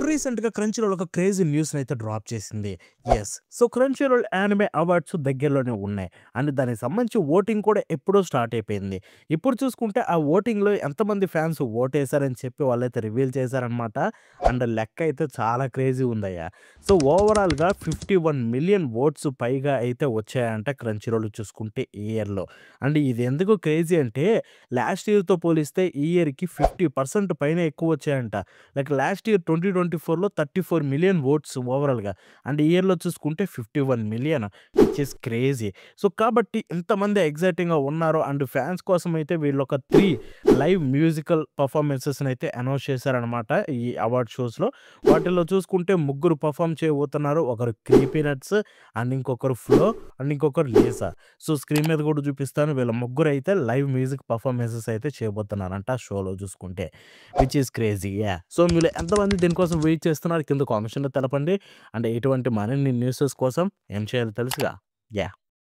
రీసెంట్‌గా 'క్రంచీరోల్' ఒక crazy న్యూస్‌నైతే drop చేసింది. యెస్. సో, 'క్రంచీరోల్' యానిమే అవార్డ్స్ దగ్గరలోనే ఉన్నాయి. అండ్ దానికి సంబంధించి ఓటింగ్ కూడా ఎప్పుడో స్టార్ట్ అయిపోయింది. ఇప్పుడు చూసుకుంటే ఆ ఓటింగ్‌లో ఎంతమంది ఫ్యాన్స్ ఓటేసారని చెప్పి వాళ్ళైతే రివీల్ చేశారనమాట. అండ్ లెక్క అయితే చాలా క్రేజీ ఉందయ్యా. సో, ఓవరాల్‌గా 51,000,000 ఓట్స్ పైగా అయితే వచ్చాయంట 'క్రంచీరోల్' చూసుకుంటే ఈ ఇయర్‌లో. అండ్ ఇది ఎందుకు క్రేజీ అంటే లాస్ట్ ఇయర్‌తో పోలిస్తే ఈ ఇయర్‌కి 50% పైన ఎక్కువ వచ్చాయంట. లైక్ లాస్ట్ ఇయర్ 2024లో 34,000,000 ఓట్స్ ఓవరాల్‌గా. అండ్ ఈ ఇయర్‌లో చూసుకుంటే 51,000,000 విచ్ ఈస్ క్రేజీ. సో, కాబట్టి ఇంతమంది ఎక్సైటింగ్‌గా ఉన్నారు. అండ్ ఫ్యాన్స్ కోసం అయితే వీళ్ళొక 3 లైవ్ మ్యూజికల్ పెర్ఫార్మన్సెస్‌నైతే అనౌన్స్ చేశారనమాట ఈ అవార్డ్ షోస్‌లో. వాటిల్లో చూసుకుంటే ముగ్గురు పెర్ఫార్మ్ చేయబోతున్నారు. ఒకరు 'క్రీపీ నట్స్' అండ్ ఇంకొకరు 'ఫ్లో' అండ్ ఇంకొకరు 'లీసా'. సో, స్క్రీన్ మీద కూడా చూపిస్తాను. వీళ్ళ ముగ్గురైతే లైవ్ మ్యూజిక్ పెర్ఫార్మన్సెస్ అయితే చేయబోతున్నారంట ఆ షోలో చూసుకుంటే. Which is crazy. Yeah! So, మీలో ఎంతమంది దీనికోసం వెయిట్ చేస్తున్నారు కింద కామెంట్ సెక్షన్‌లో తెలపండి. అండ్ ఇటువంటి మరిన్ని న్యూసెస్ కోసం ఏం చేయాలో తెలుసుగా. యాహ్!